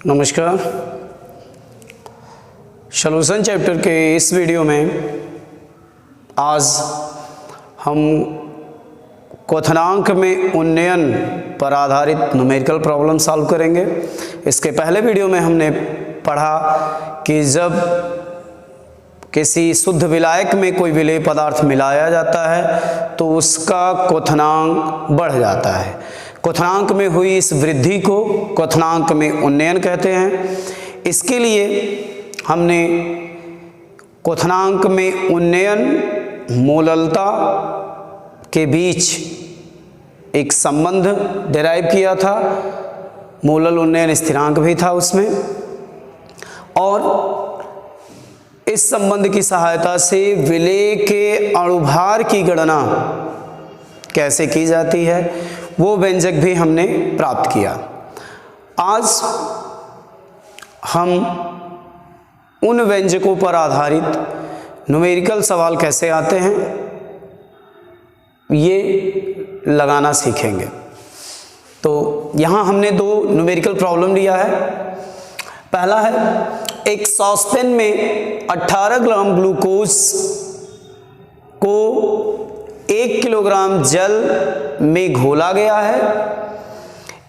नमस्कार। Solution chapter के इस वीडियो में आज हम क्वथनांक में उन्नयन पर आधारित न्यूमेरिकल प्रॉब्लम सॉल्व करेंगे। इसके पहले वीडियो में हमने पढ़ा कि जब किसी शुद्ध विलायक में कोई विलेय पदार्थ मिलाया जाता है तो उसका क्वथनांक बढ़ जाता है। क्वथनांक में हुई इस वृद्धि को क्वथनांक में उन्नयन कहते हैं। इसके लिए हमने क्वथनांक में उन्नयन मोललता के बीच एक संबंध डिराइव किया था। मोलल उन्नयन स्थिरांक भी था उसमें, और इस संबंध की सहायता से विलेय के अणुभार की गणना कैसे की जाती है वो व्यंजक भी हमने प्राप्त किया। आज हम उन व्यंजकों पर आधारित न्यूमेरिकल सवाल कैसे आते हैं ये लगाना सीखेंगे। तो यहाँ हमने दो न्यूमेरिकल प्रॉब्लम लिया है। पहला है, एक सॉसपेन में 18 ग्राम ग्लूकोज को 1 किलोग्राम जल में घोला गया है।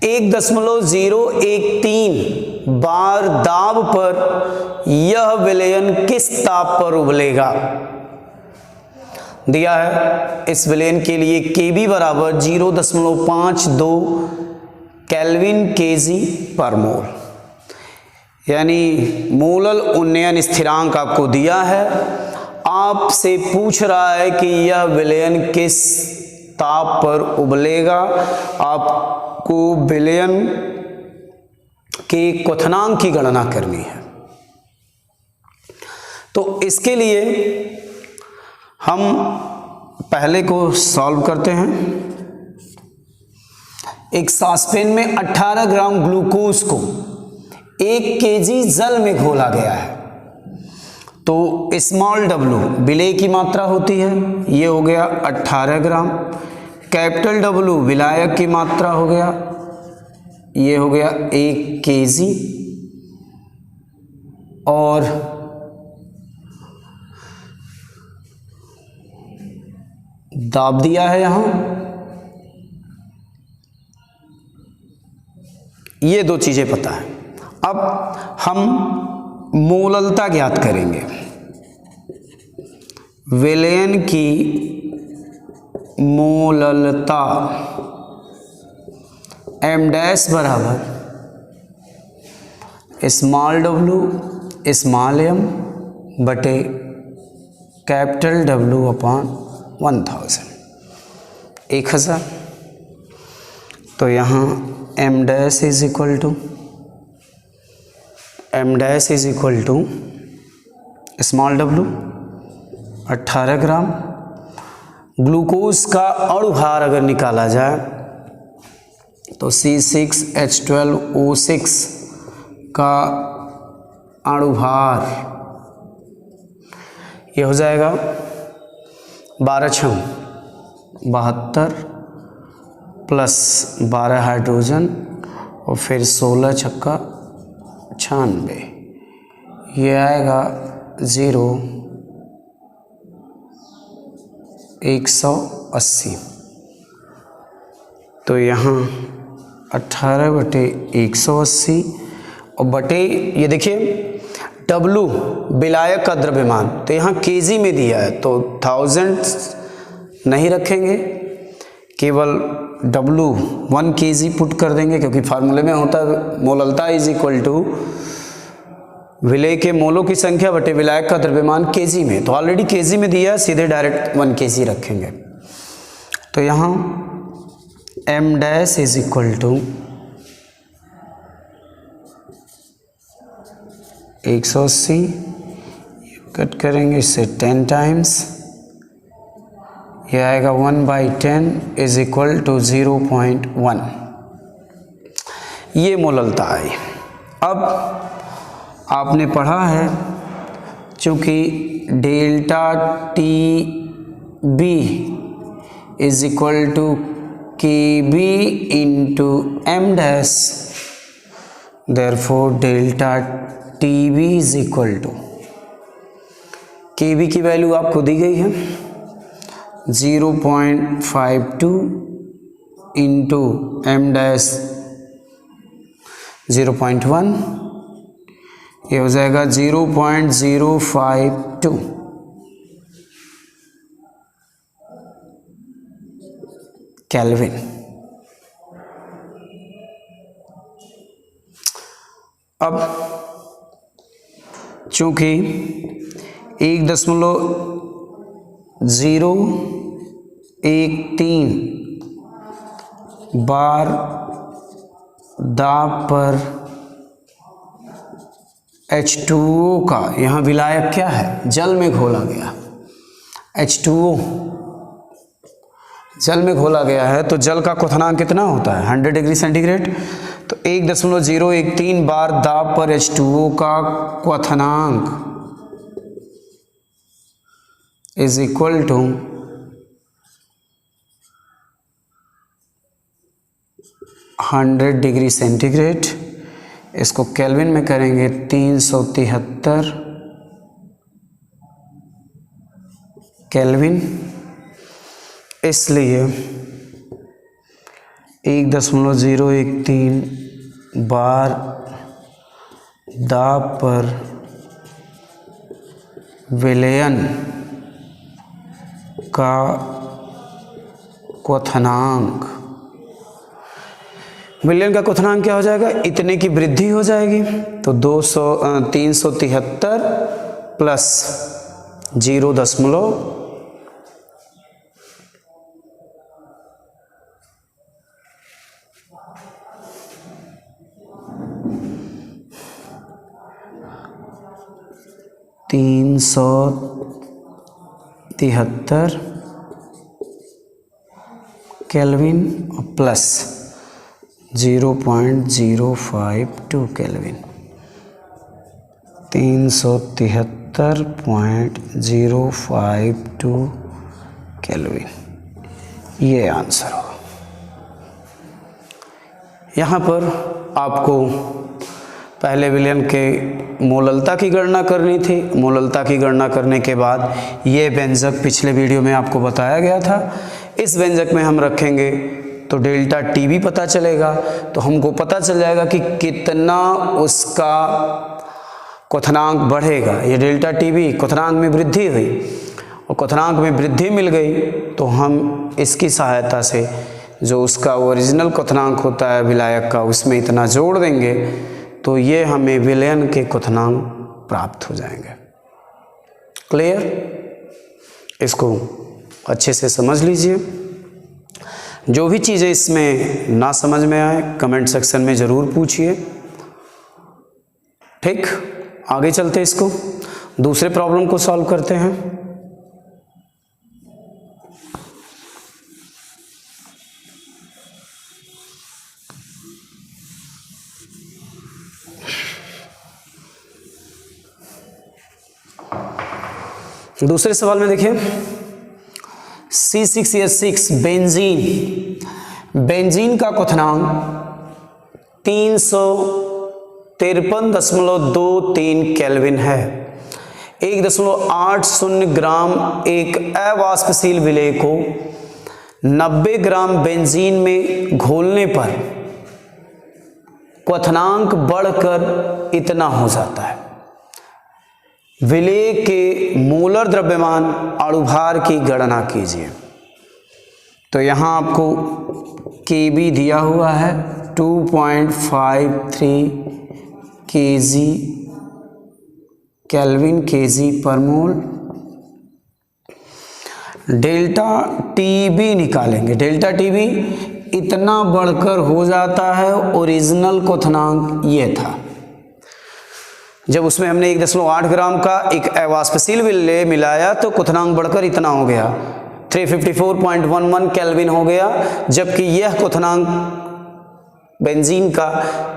1.013 बार दाब पर यह विलयन किस ताप पर उबलेगा दिया है। इस विलयन के लिए Kb बराबर 0.52 केल्विन केजी पर मोल, यानी मोलल उन्नयन स्थिरांक आपको दिया है। आपसे पूछ रहा है कि यह विलयन किस ताप पर उबलेगा। आपको विलयन के क्वथनांक की गणना करनी है। तो इसके लिए हम पहले को सॉल्व करते हैं। एक सॉसपेन में 18 ग्राम ग्लूकोज को 1 केजी जल में घोला गया है। तो स्मॉल w विलेय की मात्रा होती है, ये हो गया 18 ग्राम। कैपिटल W विलायक की मात्रा हो गया, ये हो गया 1 केजी। और दाब दिया है यहां। ये दो चीजें पता है। अब हम मोललता ज्ञात करेंगे। विलयन की मोललता m डैश बराबर स्मॉल w स्मॉल m बटे कैपिटल W अपॉन 1000। तो यहाँ m dash is equal to small w 18 gram. Glucose का अणुभार अगर निकाला जाए तो C6H12O6 का अणुभार ये हो जाएगा 12×72 प्लस 12 हाइड्रोजन और फिर 16×96, ये आएगा 180। तो यहाँ 18/180 और बटे ये देखिए W विलायक का द्रव्यमान, तो यहाँ केजी में दिया है तो 1000 नहीं रखेंगे, केवल W 1 केजी पुट कर देंगे, क्योंकि फार्मूले में होता है मोललता इज इक्वल टू विलेय के मोलों की संख्या बटे विलायक का द्रव्यमान केजी में। तो ऑलरेडी केजी में दिया है, सीधे डायरेक्ट 1 केजी रखेंगे। तो यहाँ m dash is equal to 180, cut करेंगे इससे 10 टाइम्स, यह आएगा 1/10 इज इक्वल टू 0.1। ये मोललता आई। अब आपने पढ़ा है चूँकि delta TB is equal to KB into m dash therefore delta T B is equal to, K B की वैल्यू आपको दी गई है 0.52 इंटू एम डैश 0.1, ये हो जाएगा 0.052 केल्विन। अब चूंकि 1.013 बार दाब पर H2O का यहाँ विलायक क्या है, जल में घोला गया, H2O जल में घोला गया है, तो जल का क्वथनांक कितना होता है 100 डिग्री सेंटीग्रेड। तो 1.013 बार दाब पर H2O का क्वथनांक is equal to 100 degree centigrade. इसको केल्विन में करेंगे 373 केल्विन। इसलिए 1.013 बार दाब पर विलयन का क्वथनांक, विलयन का क्वथनांक क्या हो जाएगा, इतने की वृद्धि हो जाएगी। तो 373 plus 0.0 373 kelvin plus 0.052 kelvin, 373.052 kelvin, ये आंसर होगा। यहाँ पर आपको पहले विलयन के मोललता की गणना करनी थी। मोललता की गणना करने के बाद ये व्यंजक पिछले वीडियो में आपको बताया गया था, इस व्यंजक में हम रखेंगे तो डेल्टा टी बी पता चलेगा। तो हमको पता चल जाएगा कि कितना उसका क्वथनांक बढ़ेगा। ये डेल्टा टी बी क्वथनांक में वृद्धि हुई और क्वथनांक में वृद्धि मिल गई, तो हम इसकी सहायता से जो उसका ओरिजिनल क्वथनांक होता है विलायक का, उसमें इतना जोड़ देंगे तो ये हमें विलयन के क्वथनांक प्राप्त हो जाएंगे। क्लियर? इसको अच्छे से समझ लीजिए। जो भी चीज़ें इसमें ना समझ में आए कमेंट सेक्शन में ज़रूर पूछिए। ठीक, आगे चलते इसको दूसरे प्रॉब्लम को सॉल्व करते हैं। दूसरे सवाल में देखिए C6H6 बेंजीन का क्वथनांक 353.23 केल्विन है। 1.80 ग्राम एक अवाष्पशील विलेय को 90 ग्राम बेंजीन में घोलने पर क्वथनांक बढ़कर इतना हो जाता है। विलेय के मोलर द्रव्यमान अणुभार की गणना कीजिए। तो यहाँ आपको Kb दिया हुआ है 2.53 kg केल्विन kg पर मोल। डेल्टा Tb निकालेंगे। डेल्टा Tb इतना बढ़कर हो जाता है, ओरिजिनल क्वथनांक ये था। जब उसमें हमने 1.8 ग्राम का एक अवाष्पशील विलेय मिलाया तो क्वथनांक बढ़कर इतना हो गया, 354.11 केल्विन हो गया। जबकि यह क्वथनांक बेंजीन का,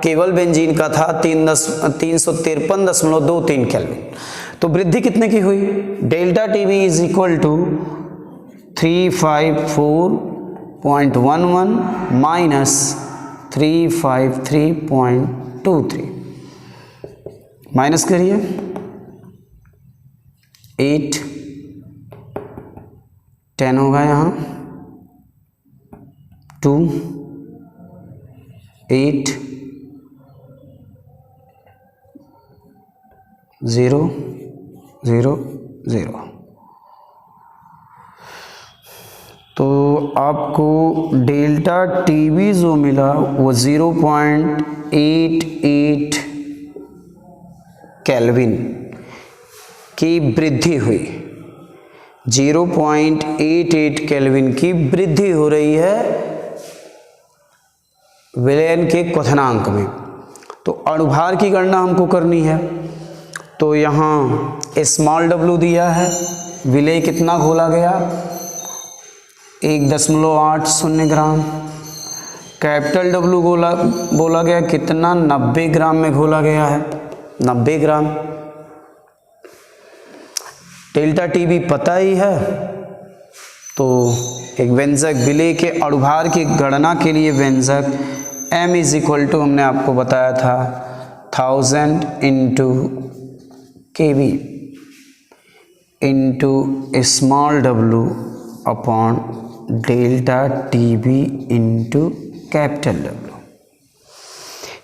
केवल बेंजीन का था 353.23 केल्विन। तो वृद्धि कितने की हुई? Delta TB is equal to 354.11 minus 353.23 0.23 minus करिए 8 10 होगा यहाँ 2 8 0 0 0। तो आपको डेल्टा टीवी जो मिला वो 0.88 केल्विन की वृद्धि हुई। 0.88 केल्विन की वृद्धि हो रही है विलयन के क्वथनांक में। तो अणुभार की गणना हमको करनी है, तो यहाँ स्मॉल w दिया है, विलय कितना घोला गया 1.80 ग्राम, कैपिटल W बोला गया कितना 90 ग्राम में घोला गया है 90 ग्राम। डेल्टा टीवी पता ही है, तो एक व्यंजक विलय के अणुभार की गणना के लिए व्यंजक m = हमने आपको बताया था 1000 × kV into small w upon delta TV into capital W।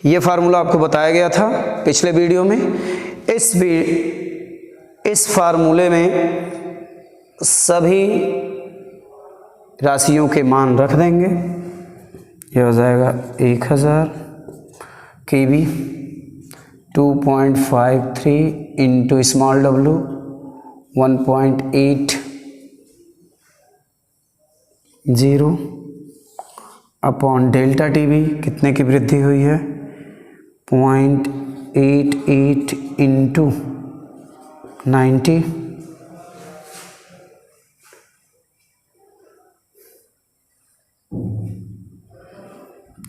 ये फार्मूला आपको बताया गया था पिछले वीडियो में। इस फार्मूले में सभी राशियों के मान रख देंगे। ये हो जाएगा 1000 kV 2.53 into small w 1.80 upon delta TV कितने की वृद्धि हुई है 0.88 इंटू 90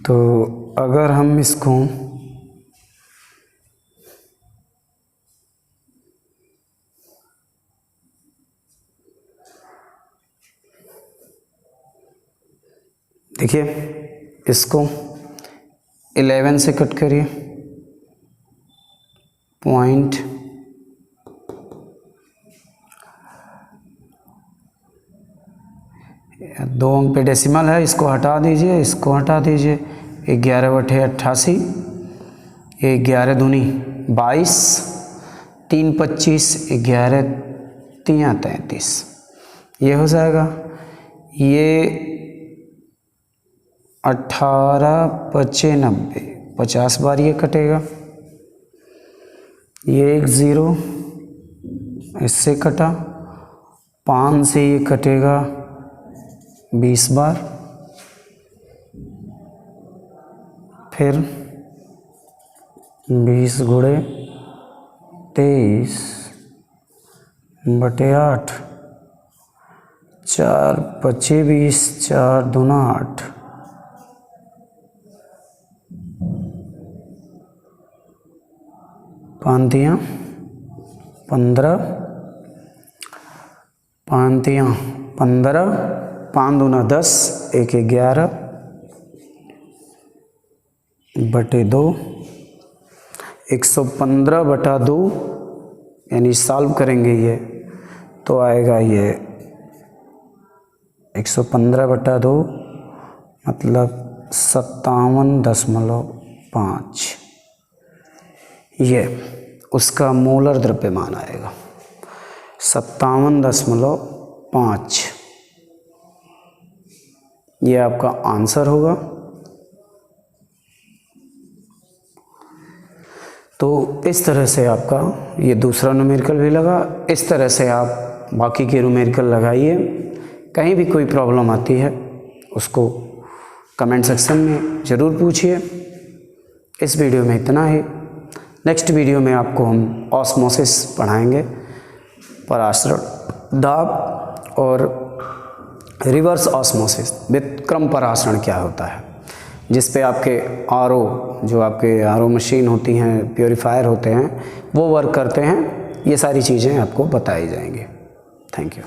तो अगर हम इसको देखिए, इसको 11 से कट करिए 2 अंक पे डेसिमल है, इसको हटा दीजिए, इसको हटा दीजिए। 11/88 11 दूनी 22 3 25 11 3 33 ये हो जाएगा। ये 18 25 90 50 बार ये कटेगा। ये 1 0 इससे कटा 5 से ये कटेगा 20 बार, फिर 20 गुणे 23/8 4 25 20 4 दूना 8 5 15 5 दूना 10 1 11 बटे 2 115/2 यानी सॉल्व करेंगे ये तो आएगा ये 115/2 मतलब 57.5 ये उसका मोलर द्रव्यमान आएगा 57.5। ये आपका आंसर होगा। तो इस तरह से आपका ये दूसरा न्यूमेरिकल भी लगा। इस तरह से आप बाकी के न्यूमेरिकल लगाइए। कहीं भी कोई प्रॉब्लम आती है उसको कमेंट सेक्शन में ज़रूर पूछिए। इस वीडियो में इतना ही। नेक्स्ट वीडियो में आपको हम ऑस्मोसिस पढ़ाएंगे, परासरण दाब और रिवर्स ऑस्मोसिस विक्रम परासरण क्या होता है, जिस पे आपके जो आपके आरओ मशीन होती हैं, प्योरीफायर होते हैं, वो वर्क करते हैं। ये सारी चीज़ें आपको बताई जाएंगी। Thank you.